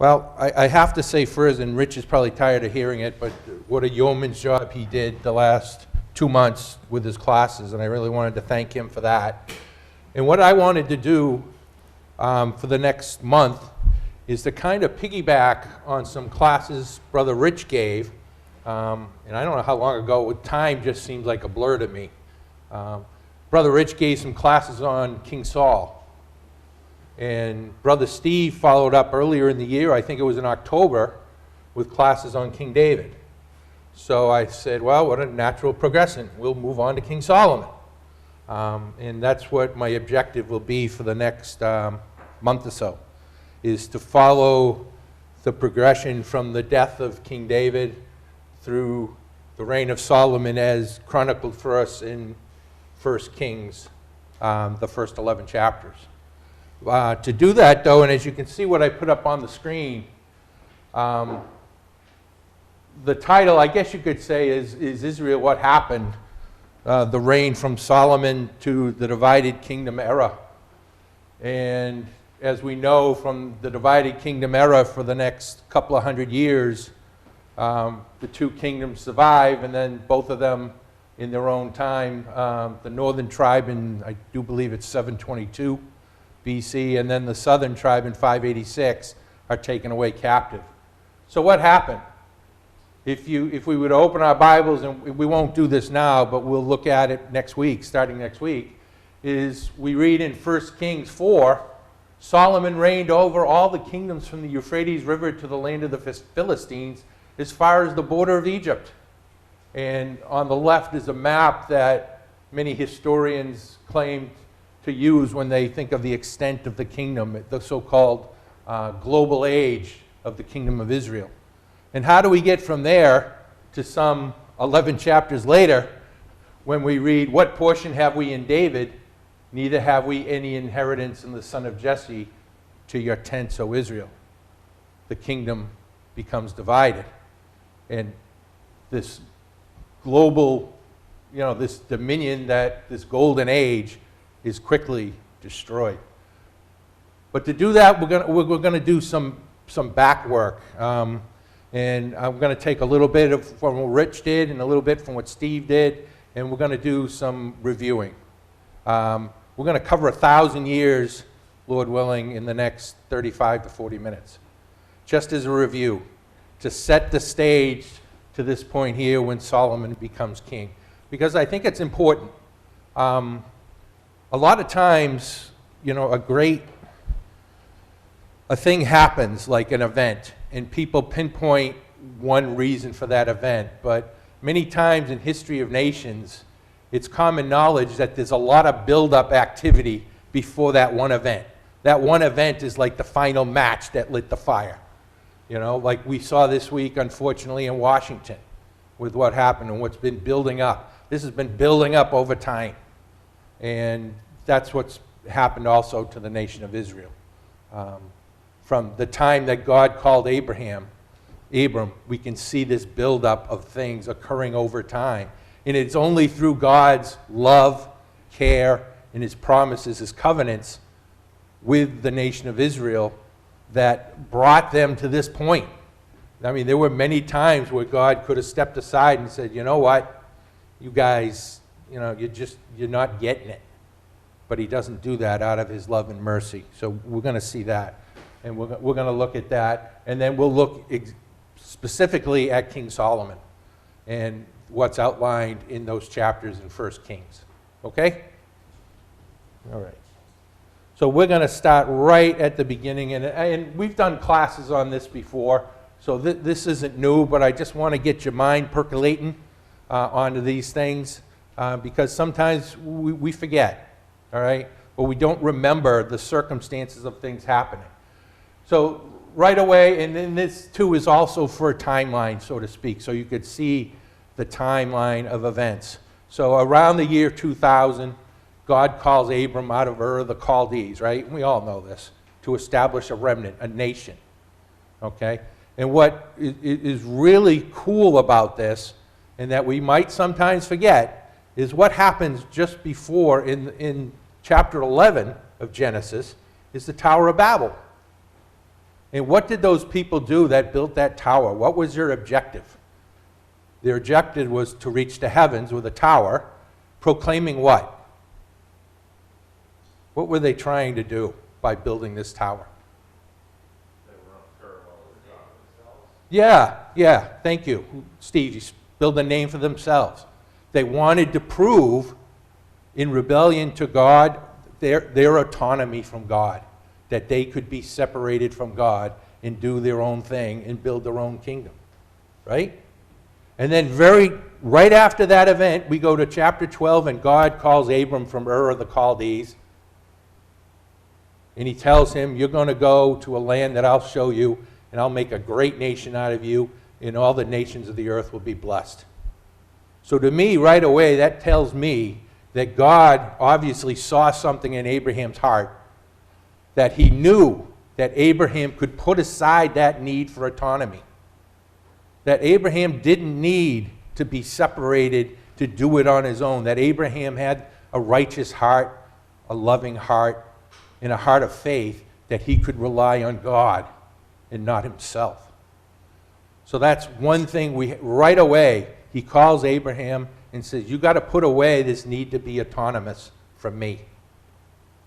Well, I have to say first, and Rich is probably tired of hearing it, but what a yeoman's job he did the last 2 months with his classes, and I really wanted to thank him for that. And what I wanted to do for the next month is to kind of piggyback on some classes Brother Rich gave, and I don't know how long ago, time just seems like a blur to me. Brother Rich gave some classes on King Saul. And Brother Steve followed up earlier in the year, I think it was in October, with classes on King David. So I said, well, what a natural progression. We'll move on to King Solomon. And that's what my objective will be for the next month or so, is to follow the progression from the death of King David through the reign of Solomon as chronicled for us in 1 Kings, the first 11 chapters. To do that, though, and as you can see what I put up on the screen, the title, I guess you could say, is Israel What Happened? The reign from Solomon to the divided kingdom era. And as we know from the divided kingdom era for the next couple of hundred years, the two kingdoms survive, and then both of them in their own time, the northern tribe in, I do believe it's 722, BC, and then the southern tribe in 586 are taken away captive. So what happened? If we would open our Bibles, and we won't do this now, but we'll look at it next week, starting next week, is we read in 1 Kings 4, Solomon reigned over all the kingdoms from the Euphrates River to the land of the Philistines as far as the border of Egypt. And on the left is a map that many historians claim to use when they think of the extent of the kingdom, the so-called global age of the kingdom of Israel. And how do we get from there to some 11 chapters later when we read, what portion have we in David? Neither have we any inheritance in the son of Jesse. To your tents, O Israel. The kingdom becomes divided. And this global, this dominion, this golden age is quickly destroyed. But to do that, we're going to do some back work. And I'm going to take a little bit from what Rich did and a little bit from what Steve did, and we're going to do some reviewing. We're going to cover 1,000 years, Lord willing, in the next 35 to 40 minutes. Just as a review, to set the stage to this point here when Solomon becomes king. Because I think it's important. A lot of times, a thing happens, like an event, and people pinpoint one reason for that event. But many times in history of nations, it's common knowledge that there's a lot of build-up activity before that one event. That one event is like the final match that lit the fire. Like we saw this week, unfortunately, in Washington with what happened and what's been building up. This has been building up over time. And that's what's happened also to the nation of Israel. From the time that God called Abram, we can see this buildup of things occurring over time. And it's only through God's love, care, and his promises, his covenants with the nation of Israel that brought them to this point. I mean, there were many times where God could have stepped aside and said, you know what, you guys, you're not getting it. But he doesn't do that out of his love and mercy. So we're going to see that. And we're going to look at that. And then we'll look specifically at King Solomon and what's outlined in those chapters in 1 Kings. Okay? All right. So we're going to start right at the beginning. And we've done classes on this before. So this isn't new, but I just want to get your mind percolating onto these things because sometimes we forget, all right? But we don't remember the circumstances of things happening. So right away, and then this too is also for a timeline, so to speak, so you could see the timeline of events. So around the year 2000, God calls Abram out of Ur of the Chaldees, right? We all know this, to establish a remnant, a nation, okay? And what is really cool about this, and that we might sometimes forget, is what happens just before in chapter 11 of Genesis is the Tower of Babel. And what did those people do that built that tower? What was their objective? Their objective was to reach the heavens with a tower, proclaiming what? What were they trying to do by building this tower? They were unparalleled with God themselves. Yeah, thank you, Steve. You build a name for themselves. They wanted to prove, in rebellion to God, their autonomy from God, that they could be separated from God and do their own thing and build their own kingdom, right? And then right after that event, we go to chapter 12, and God calls Abram from Ur of the Chaldees, and he tells him, you're going to go to a land that I'll show you, and I'll make a great nation out of you, and all the nations of the earth will be blessed. So to me, right away, that tells me that God obviously saw something in Abraham's heart, that he knew that Abraham could put aside that need for autonomy, that Abraham didn't need to be separated to do it on his own, that Abraham had a righteous heart, a loving heart, and a heart of faith, that he could rely on God and not himself. So that's one thing right away, he calls Abraham and says, you got to put away this need to be autonomous from me.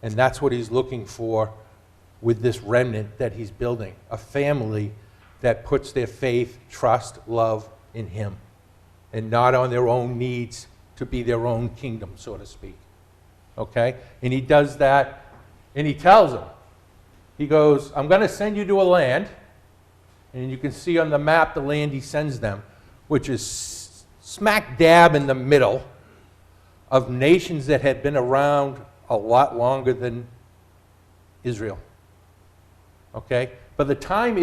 And that's what he's looking for with this remnant that he's building, a family that puts their faith, trust, love in him, and not on their own needs to be their own kingdom, so to speak. Okay? And he does that, and he tells them, he goes, I'm going to send you to a land, and you can see on the map the land he sends them, which is smack dab in the middle of nations that had been around a lot longer than Israel. Okay? By the time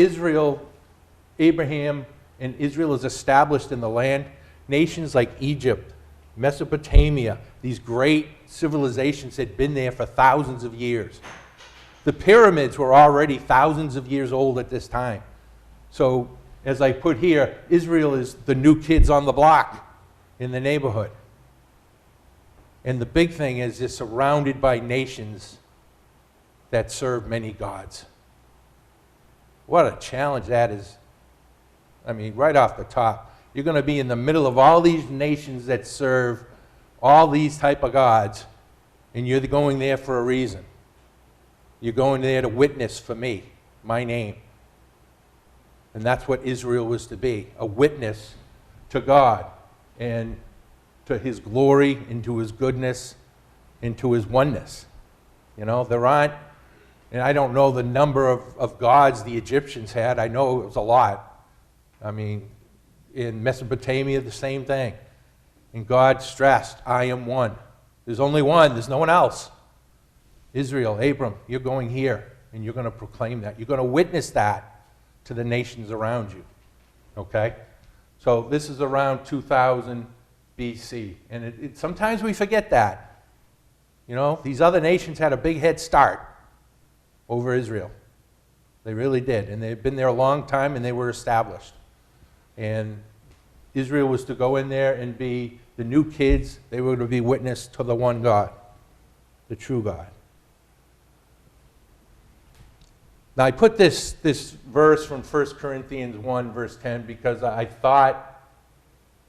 Abraham and Israel is established in the land, nations like Egypt, Mesopotamia, these great civilizations had been there for thousands of years. The pyramids were already thousands of years old at this time. So, as I put here, Israel is the new kids on the block in the neighborhood. And the big thing is they're surrounded by nations that serve many gods. What a challenge that is. I mean, right off the top, you're going to be in the middle of all these nations that serve all these type of gods, and you're going there for a reason. You're going there to witness for me, my name. And that's what Israel was to be, a witness to God and to his glory and to his goodness and to his oneness. You know, there aren't, and I don't know the number of gods the Egyptians had. I know it was a lot. I mean, in Mesopotamia, the same thing. And God stressed, I am one. There's only one. There's no one else. Israel, Abram, you're going here, and you're going to proclaim that. You're going to witness that to the nations around you. Okay? So this is around 2000 BC. And sometimes we forget that. You know, these other nations had a big head start over Israel. They really did. And they've been there a long time, and they were established. And Israel was to go in there and be the new kids. They were to be witness to the one God, the true God. Now, I put this verse from 1 Corinthians 1, verse 10, because I thought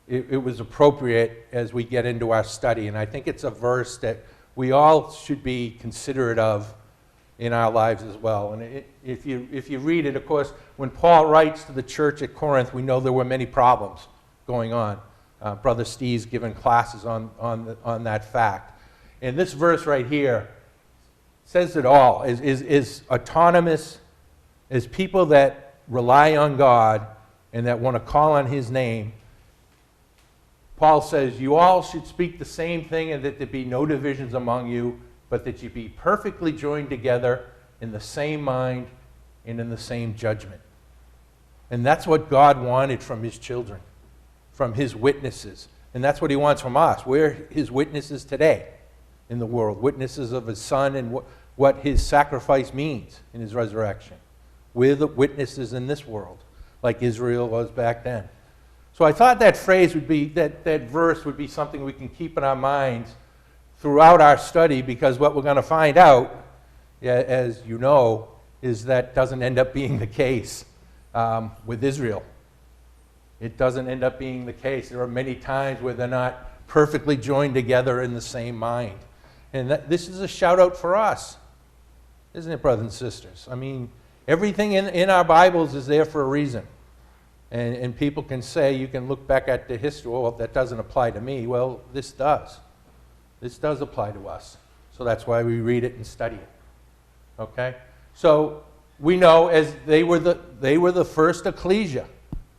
it was appropriate as we get into our study. And I think it's a verse that we all should be considerate of in our lives as well. And if you read it, of course, when Paul writes to the church at Corinth, we know there were many problems going on. Brother Steve's given classes on that fact. And this verse right here says it all, is autonomous, is people that rely on God and that want to call on his name. Paul says, you all should speak the same thing, and that there be no divisions among you, but that you be perfectly joined together in the same mind and in the same judgment. And that's what God wanted from his children, from his witnesses. And that's what he wants from us. We're his witnesses today in the world, witnesses of his son and what his sacrifice means in his resurrection. We're the witnesses in this world, like Israel was back then. So I thought that phrase would be, that verse would be something we can keep in our minds throughout our study, because what we're going to find out, as you know, is that doesn't end up being the case with Israel. It doesn't end up being the case. There are many times where they're not perfectly joined together in the same mind. And this is a shout out for us, isn't it, brothers and sisters? I mean, everything in our Bibles is there for a reason. And people can say, you can look back at the history, well, that doesn't apply to me. Well, this does. This does apply to us. So that's why we read it and study it. Okay? So we know as they were the first ecclesia,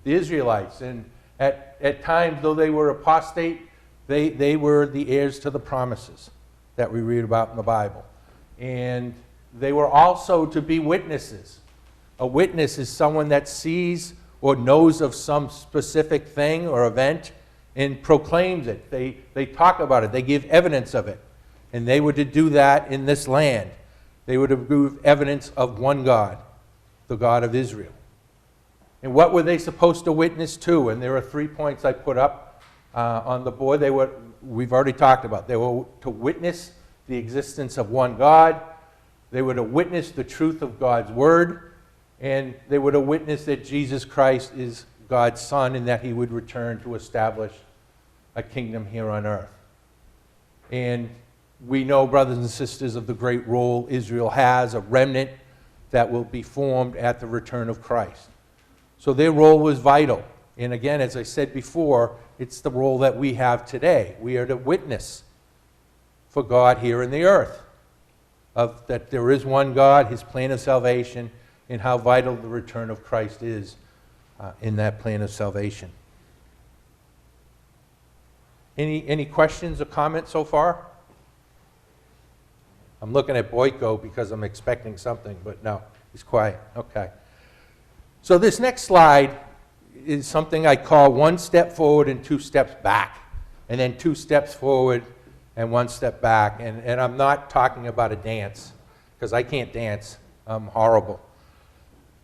the Israelites. And at times, though they were apostate, they were the heirs to the promises that we read about in the Bible. And they were also to be witnesses. A witness is someone that sees or knows of some specific thing or event and proclaims it. They talk about it. They give evidence of it. And they were to do that in this land. They were to give evidence of one God, the God of Israel. And what were they supposed to witness to? And there are 3 points I put up on the board. We've already talked about. They were to witness the existence of one God. They were to witness the truth of God's word. And they were to witness that Jesus Christ is God's Son and that he would return to establish a kingdom here on earth. And we know, brothers and sisters, of the great role Israel has, a remnant that will be formed at the return of Christ. So their role was vital. And again, as I said before, it's the role that we have today. We are to witness for God here in the earth, of that there is one God, his plan of salvation, and how vital the return of Christ is in that plan of salvation. Any questions or comments so far? I'm looking at Boyko because I'm expecting something, but no, he's quiet. Okay. So this next slide is something I call 1 step forward and 2 steps back, and then 2 steps forward and 1 step back. And I'm not talking about a dance, because I can't dance. I'm horrible.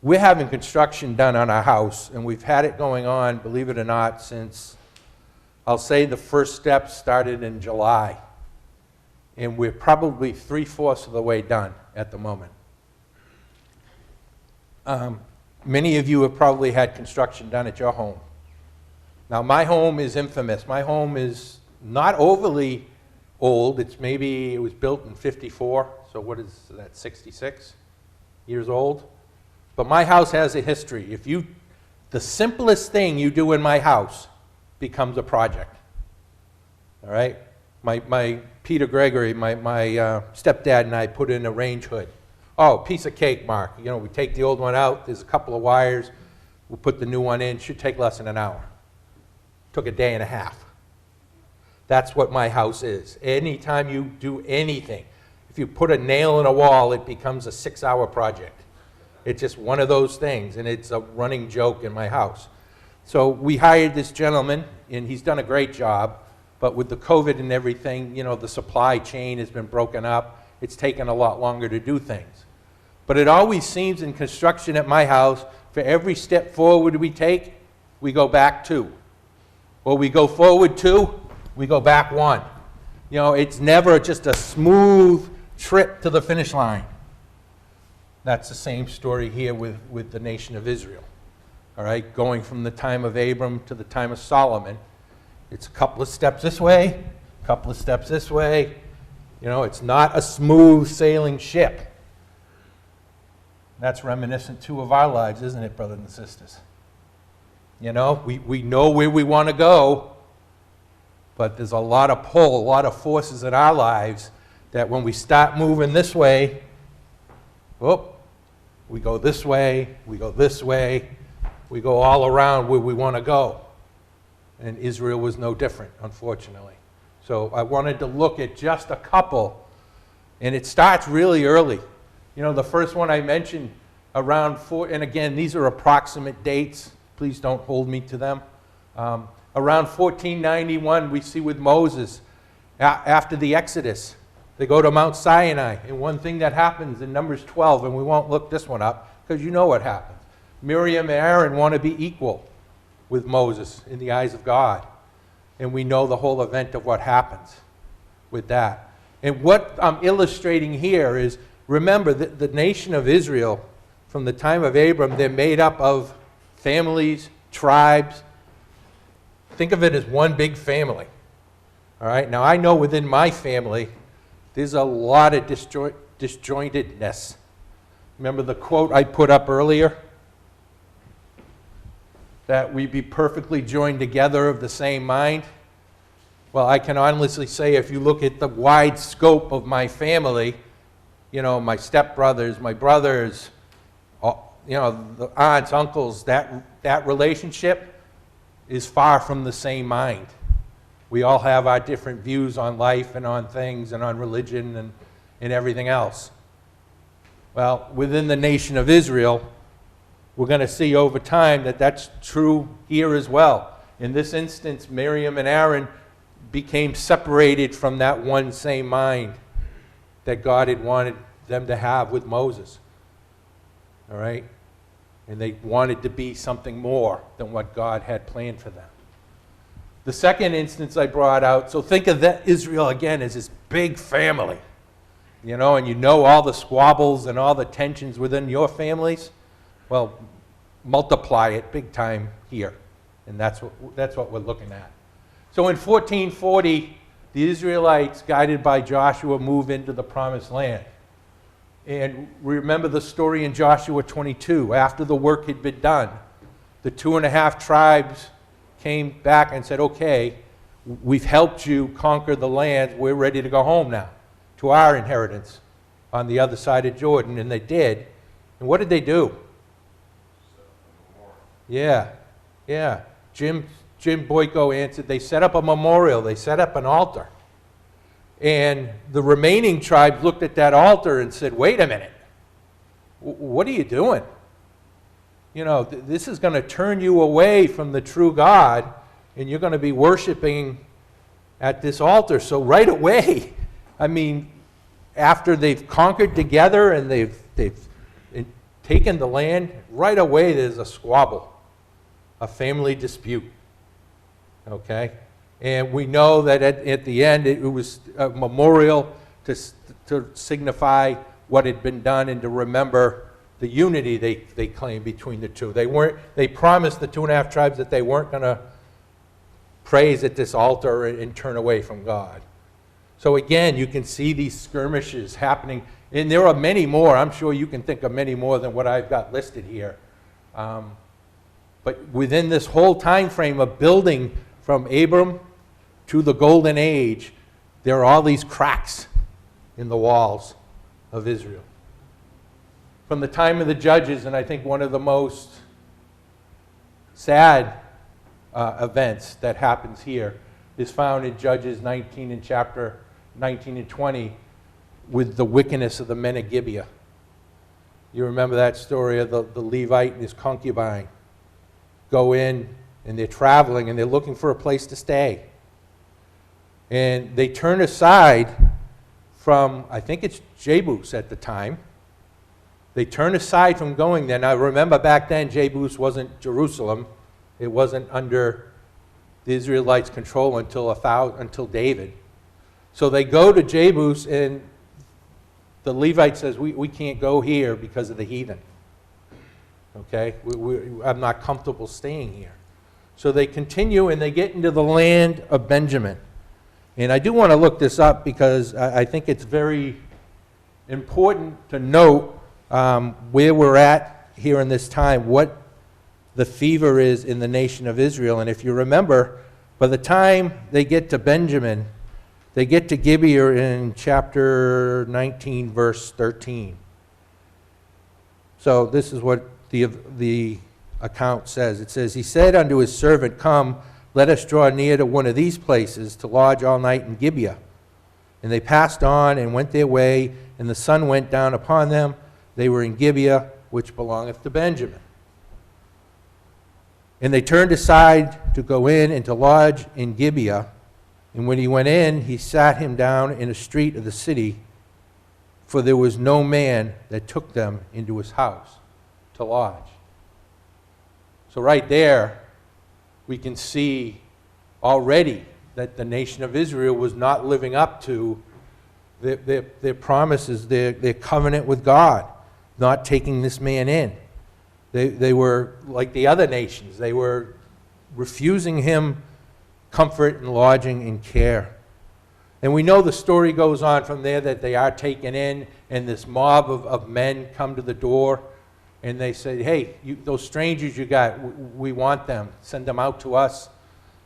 We're having construction done on our house, and we've had it going on, believe it or not, since, I'll say the first step started in July. And we're probably 3/4 of the way done at the moment. Many of you have probably had construction done at your home. Now, my home is infamous. My home is not overly old. It was built in 54, so what is that, 66 years old? But my house has a history. The simplest thing you do in my house becomes a project. All right? My Peter Gregory, my stepdad and I put in a range hood. Oh, piece of cake, Mark. You know, we take the old one out. There's a couple of wires. We'll put the new one in. Should take less than an hour. Took a day and a half. That's what my house is. Anytime you do anything, if you put a nail in a wall, it becomes a 6-hour project. It's just one of those things, and it's a running joke in my house. So we hired this gentleman, and he's done a great job. But with the COVID and everything, you know, the supply chain has been broken up. It's taken a lot longer to do things. But it always seems in construction at my house, for every step forward we take, we go back 2. Or we go forward 2, we go back 1. You know, it's never just a smooth trip to the finish line. That's the same story here with the nation of Israel. All right, going from the time of Abram to the time of Solomon, it's a couple of steps this way, a couple of steps this way. You know, it's not a smooth sailing ship. That's reminiscent too of our lives, isn't it, brothers and sisters? You know, we know where we want to go, but there's a lot of pull, a lot of forces in our lives that when we start moving this way, whoop, we go this way, we go this way, we go all around where we want to go. And Israel was no different, unfortunately. So I wanted to look at just a couple, and it starts really early. You know, the first one I mentioned around 4, and again, these are approximate dates. Please don't hold me to them. Around 1491, we see with Moses, after the Exodus, they go to Mount Sinai. And one thing that happens in Numbers 12, and we won't look this one up, because you know what happens. Miriam and Aaron want to be equal with Moses in the eyes of God. And we know the whole event of what happens with that. And what I'm illustrating here is, remember that the nation of Israel from the time of Abram, they're made up of families, tribes. Think of it as one big family. All right? Now, I know within my family, there's a lot of disjointedness. Remember the quote I put up earlier? That we be perfectly joined together of the same mind? Well, I can honestly say if you look at the wide scope of my family, you know, my stepbrothers, my brothers, you know, the aunts, uncles, that relationship is far from the same mind. We all have our different views on life and on things and on religion and everything else. Well, within the nation of Israel, we're going to see over time that that's true here as well. In this instance, Miriam and Aaron became separated from that one same mind that God had wanted them to have with Moses. All right? And they wanted to be something more than what God had planned for them. The second instance I brought out, so think of that Israel again as this big family, you know, and you know all the squabbles and all the tensions within your families. Well, multiply it big time here, and that's what we're looking at. So in 1440, the Israelites, guided by Joshua, move into the Promised Land. And remember the story in Joshua 22. After the work had been done, the 2.5 tribes came back and said, okay, we've helped you conquer the land. We're ready to go home now to our inheritance on the other side of Jordan. And they did. And what did they do? Yeah. Jim Boyko answered, they set up a memorial. They set up an altar. And the remaining tribes looked at that altar and said, wait a minute, what are you doing? You know, this is going to turn you away from the true God, and you're going to be worshiping at this altar. So right away, I mean, after they've conquered together and they've taken the land, right away there's a squabble, a family dispute. Okay? And we know that at the end it was a memorial to signify what had been done and to remember the unity they claimed between the two. They promised the 2.5 tribes that they weren't going to praise at this altar and turn away from God. So again, you can see these skirmishes happening, and there are many more. I'm sure you can think of many more than what I've got listed here. But within this whole time frame of building from Abram to the Golden Age, there are all these cracks in the walls of Israel. From the time of the Judges, and I think one of the most sad events that happens here is found in Judges 19 in chapter 19 and 20 with the wickedness of the men of Gibeah. You remember that story of the Levite and his concubine go in and they're traveling and they're looking for a place to stay. And they turn aside from, I think it's Jebus at the time. They turn aside from going there. Now remember back then Jebus wasn't Jerusalem. It wasn't under the Israelites' control until David. So they go to Jebus and the Levite says, we can't go here because of the heathen. Okay? I'm not comfortable staying here. So they continue and they get into the land of Benjamin. And I do want to look this up because I think it's very important to note where we're at here in this time, what the fever is in the nation of Israel. And if you remember, by the time they get to Benjamin, they get to Gibeah in chapter 19, verse 13. So this is what the account says. It says, he said unto his servant, come, let us draw near to one of these places to lodge all night in Gibeah. And they passed on and went their way, and the sun went down upon them. They were in Gibeah, which belongeth to Benjamin. And they turned aside to go in and to lodge in Gibeah. And when he went in, he sat him down in a street of the city, for there was no man that took them into his house to lodge. So right there, we can see already that the nation of Israel was not living up to their promises, their covenant with God. not taking this man in. They were like the other nations. They were refusing him comfort and lodging and care. And we know the story goes on from there that they are taken in, and this mob of men come to the door, and they say, hey, those strangers you got, we want them. Send them out to us.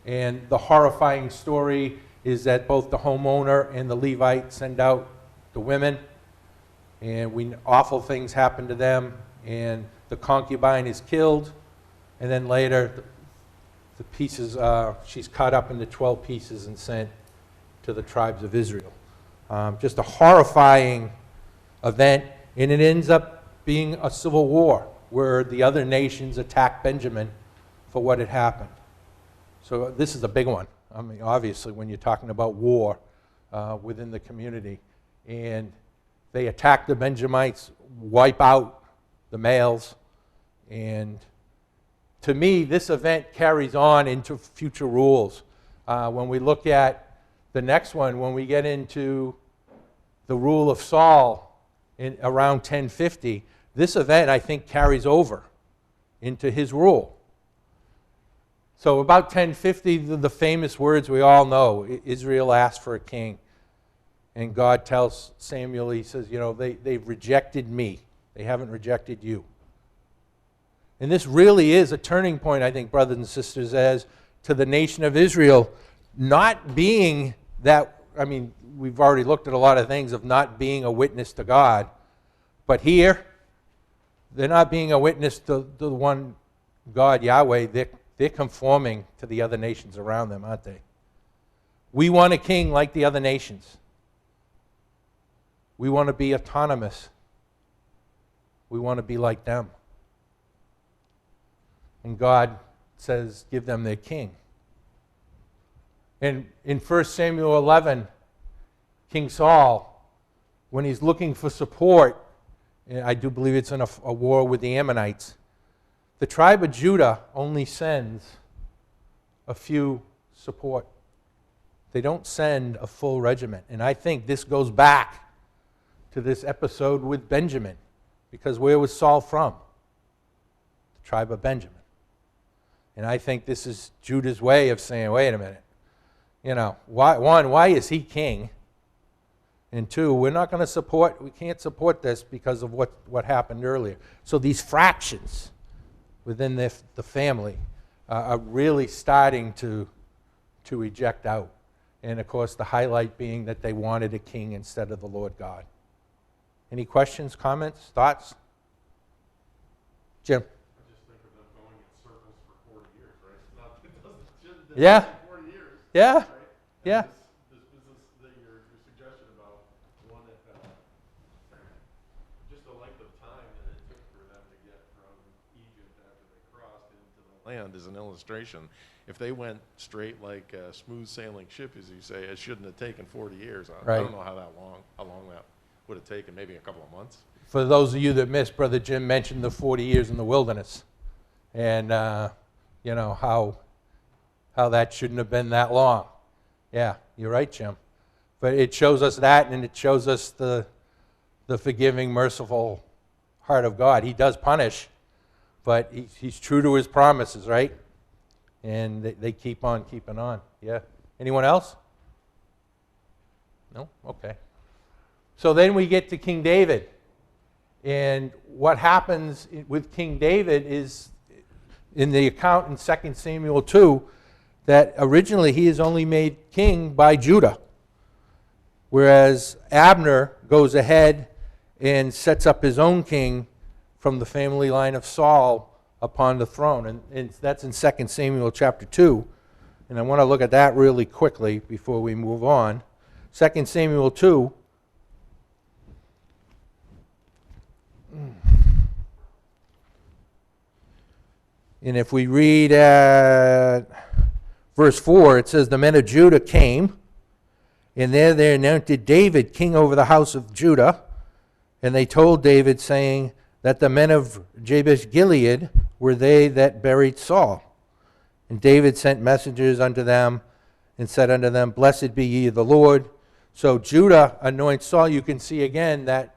And the horrifying story is that both the homeowner and the Levite send out the women, and awful things happen to them, and the concubine is killed, and then later the pieces, she's cut up into 12 pieces and sent to the tribes of Israel. Just a horrifying event, and it ends up being a civil war where the other nations attack Benjamin for what had happened. So this is a big one. I mean, obviously, when you're talking about war within the community, and they attack the Benjamites, wipe out the males, and to me, this event carries on into future rules. When we look at the next one, when we get into the rule of Saul in around 1050, this event, I think, carries over into his rule. So about 1050, the famous words we all know, Israel asked for a king. And God tells Samuel, he says, they've rejected me. They haven't rejected you. And this really is a turning point, I think, brothers and sisters, as to the nation of Israel not being that, I mean, we've already looked at a lot of things of not being a witness to God. But here, they're not being a witness to the one God, Yahweh. They're conforming to the other nations around them, aren't they? We want a king like the other nations. We want to be autonomous. We want to be like them. And God says, give them their king. And in 1 Samuel 11, King Saul, when he's looking for support, and I do believe it's in a war with the Ammonites, the tribe of Judah only sends a few support. They don't send a full regiment. And I think this goes back to this episode with Benjamin. Because where was Saul from? The tribe of Benjamin. And I think this is Judah's way of saying, wait a minute. Why is he king? And two, we can't support this because of what happened earlier. So these fractions within the family are really starting to eject out. And of course, the highlight being that they wanted a king instead of the Lord God. Any questions, comments, thoughts? Jim? I just think of them going in circles for 40 years, right? It doesn't Yeah. 40 years. Yeah. Right? And Yeah. This business that your suggestion about one that just the length of time that it took for them to get from Egypt after they crossed into the land is an illustration. If they went straight like a smooth sailing ship, as you say, it shouldn't have taken 40 years. I Right. don't know how long that would have taken, maybe a couple of months. For those of you that missed, Brother Jim mentioned the 40 years in the wilderness. And, how that shouldn't have been that long. Yeah, you're right, Jim. But it shows us that, and it shows us the forgiving, merciful heart of God. He does punish, but he's true to his promises, right? And they keep on keeping on. Yeah. Anyone else? No? Okay. So then we get to King David. And what happens with King David is, in the account in 2 Samuel 2, that originally he is only made king by Judah, whereas Abner goes ahead and sets up his own king from the family line of Saul upon the throne. And that's in 2 Samuel chapter 2. And I want to look at that really quickly before we move on. 2 Samuel 2. And if we read at verse 4, it says, the men of Judah came, and there they anointed David king over the house of Judah. And they told David, saying that the men of Jabesh Gilead were they that buried Saul. And David sent messengers unto them, and said unto them, blessed be ye of the Lord. So Judah anoints Saul. You can see again that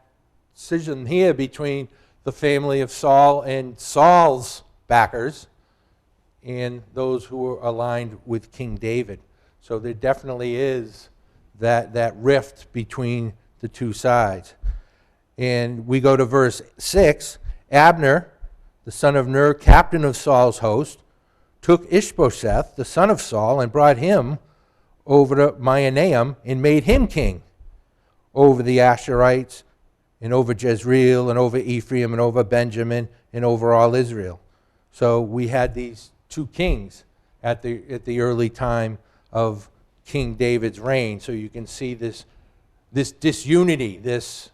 decision here between the family of Saul and Saul's backers and those who were aligned with King David. So there definitely is that rift between the two sides. And we go to verse 6. Abner, the son of Ner, captain of Saul's host, took Ishbosheth, the son of Saul, and brought him over to Mahanaim and made him king over the Asherites and over Jezreel and over Ephraim and over Benjamin and over all Israel. So we had these two kings at the early time of King David's reign. So you can see this disunity, this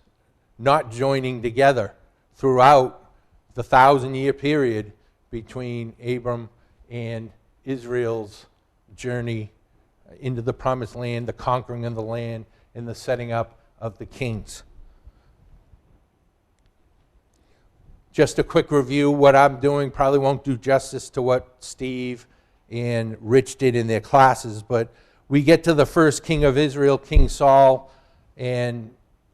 not joining together throughout the 1,000-year period between Abram and Israel's journey into the promised land, the conquering of the land, and the setting up of the kings. Just a quick review. What I'm doing probably won't do justice to what Steve and Rich did in their classes, but we get to the first king of Israel, King Saul, and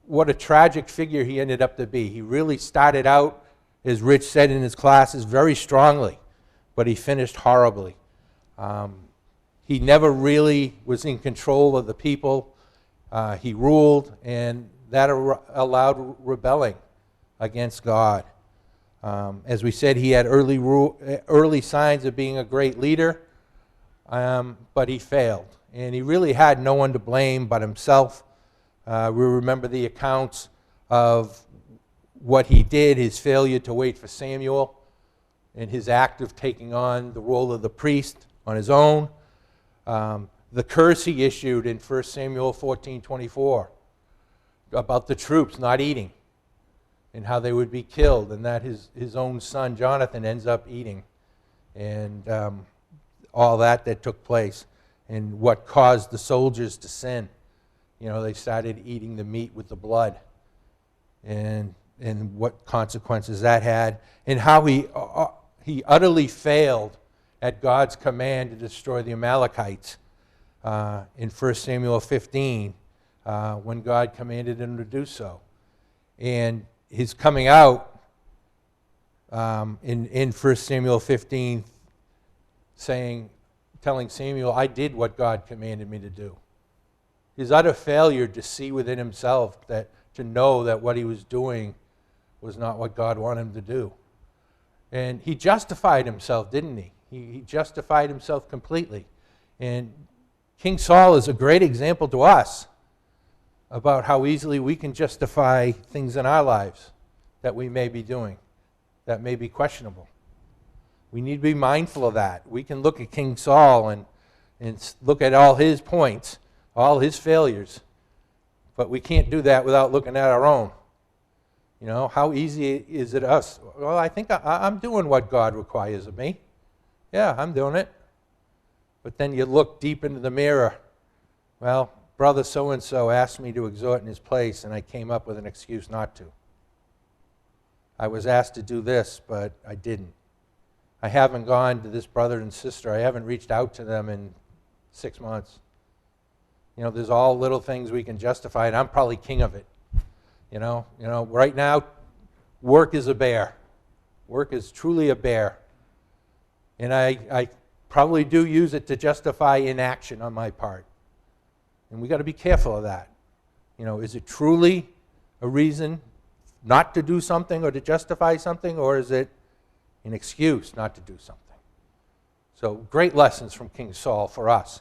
what a tragic figure he ended up to be. He really started out, as Rich said in his classes, very strongly, but he finished horribly. He never really was in control of the people. He ruled, and that allowed rebelling against God. As we said, he had early signs of being a great leader, but he failed. And he really had no one to blame but himself. We remember the accounts of what he did, his failure to wait for Samuel, and his act of taking on the role of the priest on his own. The curse he issued in 1 Samuel 14:24 about the troops not eating and how they would be killed, and that his own son Jonathan ends up eating, and all that took place, and what caused the soldiers to sin. You know, they started eating the meat with the blood, and what consequences that had, and how he utterly failed at God's command to destroy the Amalekites in 1 Samuel 15 when God commanded him to do so. And his coming out in 1 Samuel 15 telling Samuel, I did what God commanded me to do. His utter failure to see within himself, to know that what he was doing was not what God wanted him to do. And he justified himself, didn't he? He justified himself completely. And King Saul is a great example to us about how easily we can justify things in our lives that we may be doing, that may be questionable. We need to be mindful of that. We can look at King Saul and look at all his points, all his failures, but we can't do that without looking at our own. You know, how easy is it us? Well, I think I'm doing what God requires of me. Yeah, I'm doing it. But then you look deep into the mirror. Well, brother so-and-so asked me to exhort in his place, and I came up with an excuse not to. I was asked to do this, but I didn't. I haven't gone to this brother and sister. I haven't reached out to them in 6 months. You know, there's all little things we can justify, and I'm probably king of it. You know, right now, work is a bear. Work is truly a bear. And I probably do use it to justify inaction on my part. And we got to be careful of that. You know, is it truly a reason not to do something or to justify something, or is it an excuse not to do something? So great lessons from King Saul for us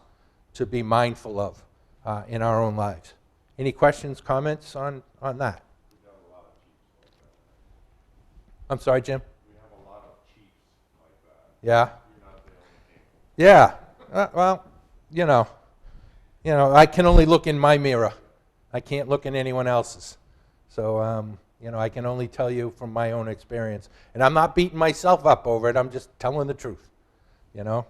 to be mindful of in our own lives. Any questions, comments on that? I'm sorry, Jim? We have a lot of chiefs like that. Yeah? You're not the only king. Yeah. Well, you know, I can only look in my mirror. I can't look in anyone else's. So, you know, I can only tell you from my own experience. And I'm not beating myself up over it. I'm just telling the truth, you know.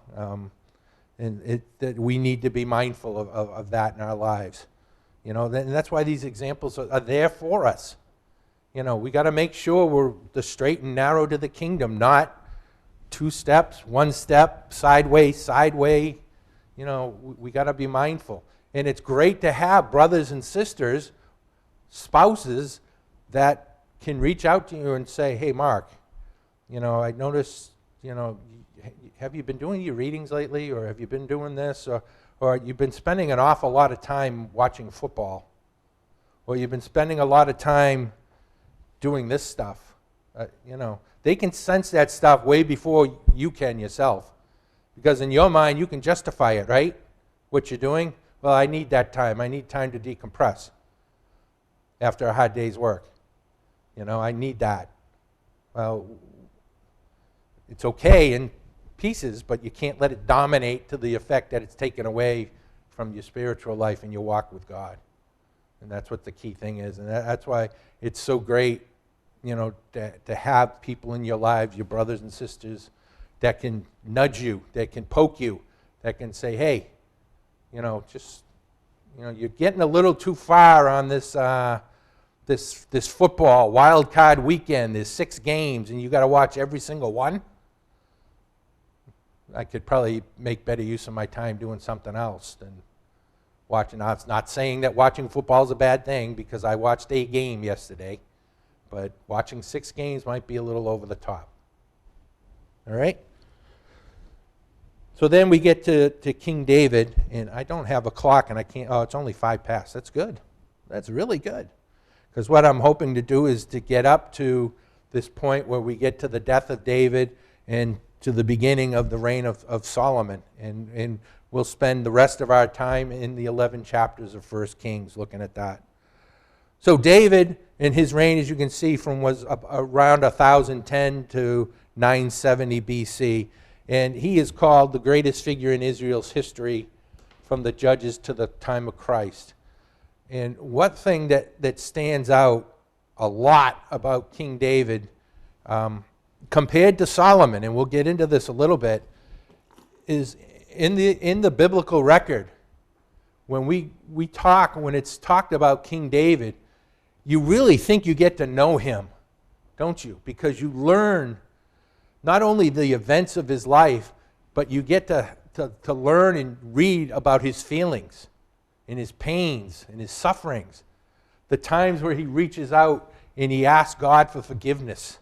And that we need to be mindful of that in our lives. You know, and that's why these examples are there for us. You know, we got to make sure we're the straight and narrow to the kingdom, not 2 steps, 1 step, sideways. You know, we got to be mindful. And it's great to have brothers and sisters, spouses, that can reach out to you and say, hey, Mark, I noticed, have you been doing your readings lately, or have you been doing this, or you've been spending an awful lot of time watching football, or you've been spending a lot of time doing this stuff. They can sense that stuff way before you can yourself, because in your mind you can justify it, right? What you're doing. Well, I need that time. I need time to decompress after a hard day's work. I need that. Well, it's okay in pieces, but you can't let it dominate to the effect that it's taken away from your spiritual life and your walk with God. And that's what the key thing is. And that's why it's so great, to have people in your lives, your brothers and sisters, that can nudge you, that can poke you, that can say, hey, you're getting a little too far on this this football wild card weekend. There's 6 games, and you got to watch every single one. I could probably make better use of my time doing something else than watching. Now, it's not saying that watching football is a bad thing, because I watched a game yesterday, but watching 6 games might be a little over the top. All right? So then we get to King David, and I don't have a clock, and I can't, it's only 5 past. That's good. That's really good. Because what I'm hoping to do is to get up to this point where we get to the death of David and to the beginning of the reign of Solomon. And we'll spend the rest of our time in the 11 chapters of 1 Kings looking at that. So David, in his reign, as you can see, was around 1010 to 970 BC. And he is called the greatest figure in Israel's history from the Judges to the time of Christ. And one thing that stands out a lot about King David, compared to Solomon, and we'll get into this a little bit, is in the biblical record, when it's talked about King David, you really think you get to know him, don't you? Because you learn not only the events of his life, but you get to learn and read about his feelings and his pains and his sufferings. The times where he reaches out and he asks God for forgiveness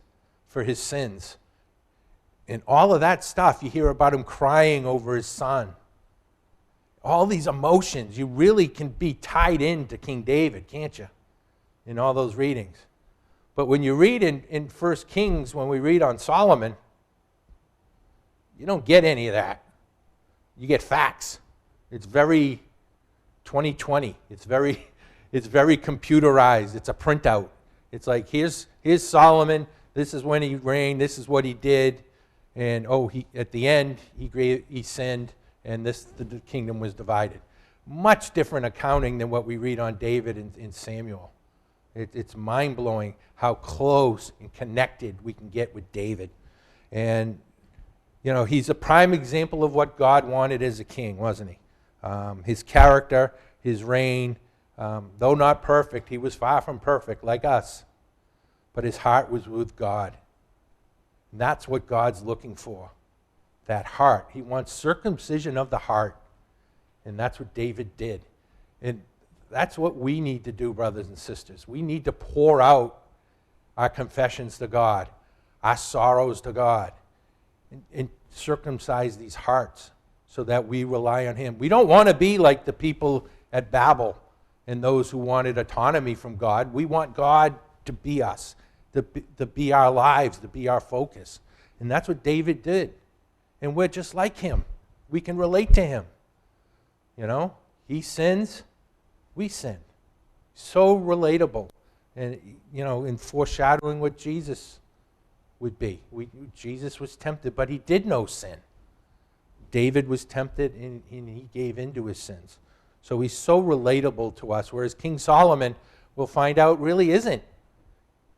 for his sins. And all of that stuff, you hear about him crying over his son. All these emotions, you really can be tied into King David, can't you? In all those readings. But when you read in 1 Kings, when we read on Solomon, you don't get any of that. You get facts. It's very 2020. It's very computerized. It's a printout. It's like, here's Solomon. This is when he reigned. This is what he did. And at the end, he sinned, and the kingdom was divided. Much different accounting than what we read on David in Samuel. It's mind-blowing how close and connected we can get with David. And he's a prime example of what God wanted as a king, wasn't he? His character, his reign, though not perfect, he was far from perfect like us. But his heart was with God. And that's what God's looking for, that heart. He wants circumcision of the heart. And that's what David did. And that's what we need to do, brothers and sisters. We need to pour out our confessions to God, our sorrows to God, and circumcise these hearts so that we rely on him. We don't want to be like the people at Babel and those who wanted autonomy from God. We want God to be us, to be our lives, to be our focus. And that's what David did. And we're just like him. We can relate to him. He sins, we sin. So relatable. And, in foreshadowing what Jesus would be. Jesus was tempted, but he did no sin. David was tempted, and he gave in to his sins. So he's so relatable to us, whereas King Solomon, we'll find out, really isn't.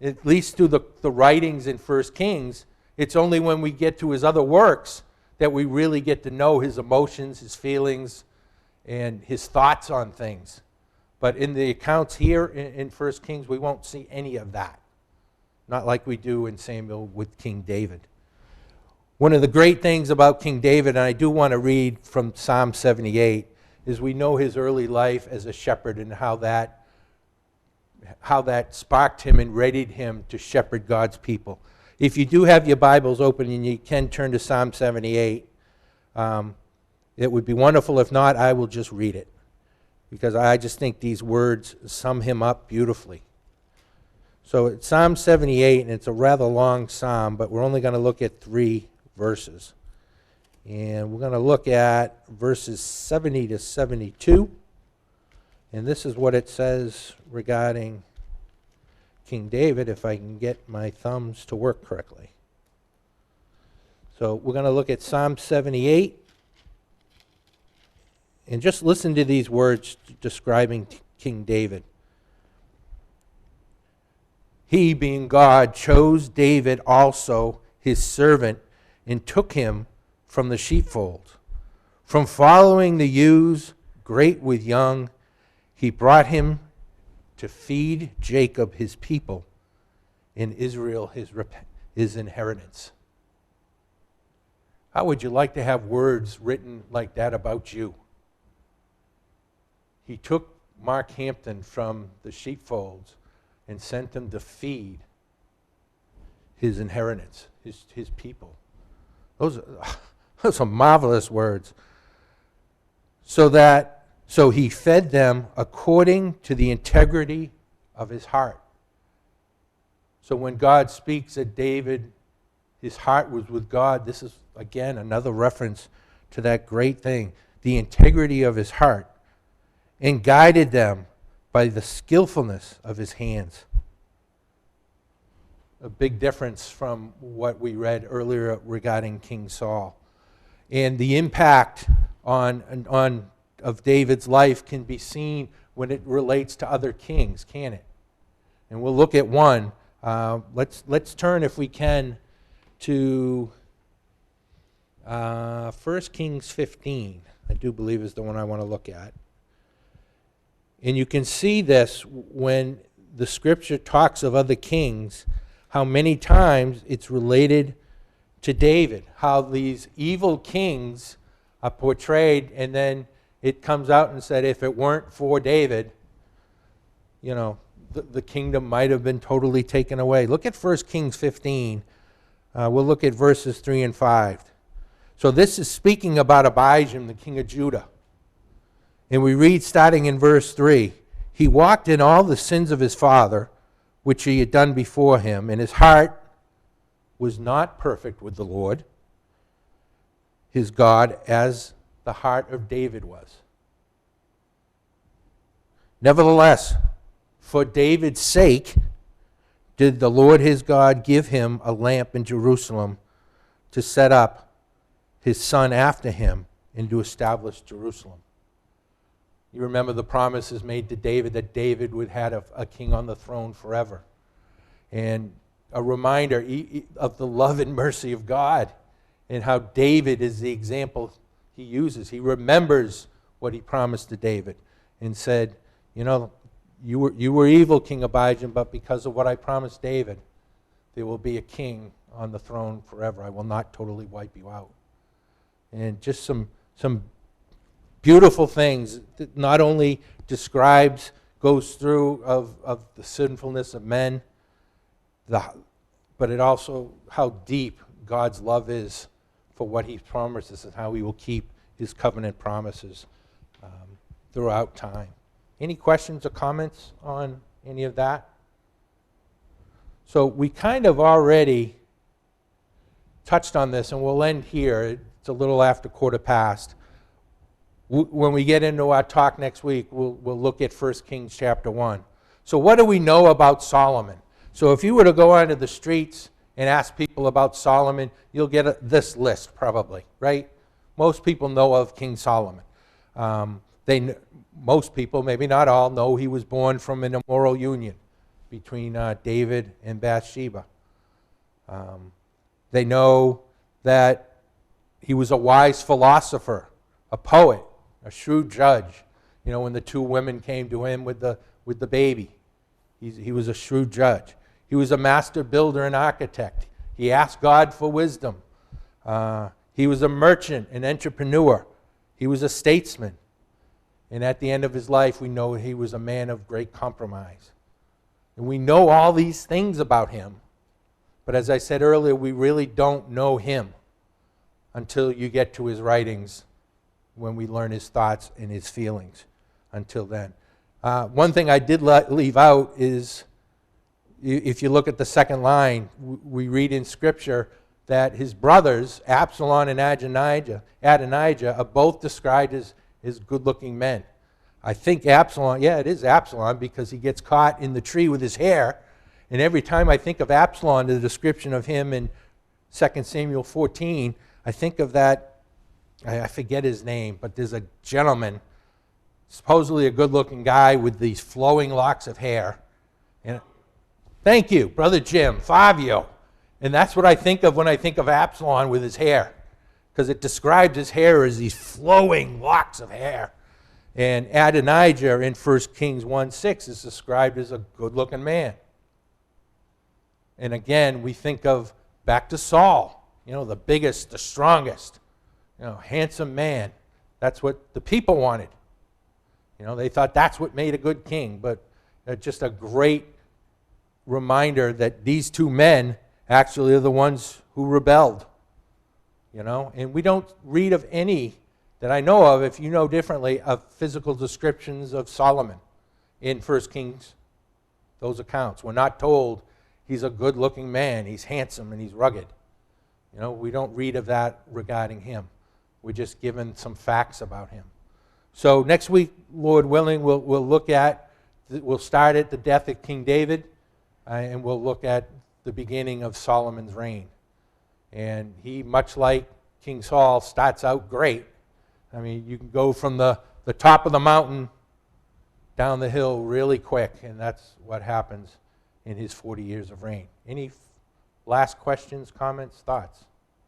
At least through the writings in 1 Kings, it's only when we get to his other works that we really get to know his emotions, his feelings, and his thoughts on things. But in the accounts here in 1 Kings, we won't see any of that. Not like we do in Samuel with King David. One of the great things about King David, and I do want to read from Psalm 78, is we know his early life as a shepherd and how that how that sparked him and readied him to shepherd God's people. If you do have your Bibles open and you can turn to Psalm 78, it would be wonderful. If not, I will just read it, because I just think these words sum him up beautifully. So it's Psalm 78, and it's a rather long psalm, but we're only going to look at 3 verses. And we're going to look at verses 70 to 72. And this is what it says regarding King David, if I can get my thumbs to work correctly. So we're going to look at Psalm 78. And just listen to these words describing King David. He, being God, chose David also, his servant, and took him from the sheepfold. From following the ewes, great with young, he brought him to feed Jacob his people, and Israel his inheritance. How would you like to have words written like that about you? He took Mark Hampton from the sheepfolds and sent him to feed his inheritance, his people. Those are marvelous words. So he fed them according to the integrity of his heart. So when God speaks that David, his heart was with God, this is, again, another reference to that great thing, the integrity of his heart, and guided them by the skillfulness of his hands. A big difference from what we read earlier regarding King Saul. And the impact of David's life can be seen when it relates to other kings, can it? And we'll look at one. Let's turn, if we can, to 1 Kings 15. I do believe is the one I want to look at. And you can see this when the scripture talks of other kings, how many times it's related to David, how these evil kings are portrayed, and then it comes out and said if it weren't for David, the kingdom might have been totally taken away. Look at 1 Kings 15. We'll look at verses 3 and 5. So this is speaking about Abijam, the king of Judah. And we read starting in verse 3, he walked in all the sins of his father, which he had done before him, and his heart was not perfect with the Lord, his God, as the heart of David was. Nevertheless, for David's sake, did the Lord his God give him a lamp in Jerusalem to set up his son after him and to establish Jerusalem. You remember the promises made to David that David would have a king on the throne forever. And a reminder of the love and mercy of God and how David is the example he uses. He remembers what he promised to David and said, you were evil, King Abijam, but because of what I promised David, there will be a king on the throne forever. I will not totally wipe you out. And just some beautiful things that not only goes through of the sinfulness of men, but it also how deep God's love is for what he promises and how he will keep his covenant promises throughout time. Any questions or comments on any of that? So we kind of already touched on this, and we'll end here. It's a little after 1:15. When we get into our talk next week, we'll look at 1 Kings chapter 1. So what do we know about Solomon? So if you were to go onto the streets and ask people about Solomon, you'll get this list probably, right? Most people know of King Solomon. Most people, maybe not all, know he was born from an immoral union between David and Bathsheba. They know that he was a wise philosopher, a poet, a shrewd judge. When the two women came to him with the baby, he was a shrewd judge. He was a master builder and architect. He asked God for wisdom. He was a merchant, an entrepreneur. He was a statesman. And at the end of his life, we know he was a man of great compromise. And we know all these things about him. But as I said earlier, we really don't know him until you get to his writings, when we learn his thoughts and his feelings. Until then. One thing I did leave out is, if you look at the second line, we read in Scripture that his brothers, Absalom and Adonijah, are both described as good-looking men. I think Absalom, it is Absalom, because he gets caught in the tree with his hair. And every time I think of Absalom, the description of him in 2 Samuel 14, I think of that, I forget his name, but there's a gentleman, supposedly a good-looking guy with these flowing locks of hair. And thank you, Brother Jim, Fabio. And that's what I think of when I think of Absalom with his hair, because it describes his hair as these flowing locks of hair. And Adonijah in 1 Kings 1:6 is described as a good-looking man. And again, we think of back to Saul, the biggest, the strongest, handsome man. That's what the people wanted. They thought that's what made a good king. But just a great reminder that these two men actually are the ones who rebelled. And we don't read of any that I know of, if you know differently, of physical descriptions of Solomon in 1 Kings, those accounts. We're not told he's a good-looking man, he's handsome, and he's rugged. We don't read of that regarding him. We're just given some facts about him. So next week, Lord willing, we'll start at the death of King David, and we'll look at the beginning of Solomon's reign. And he, much like King Saul, starts out great. I mean, you can go from the top of the mountain down the hill really quick, and that's what happens in his 40 years of reign. Any last questions, comments, thoughts?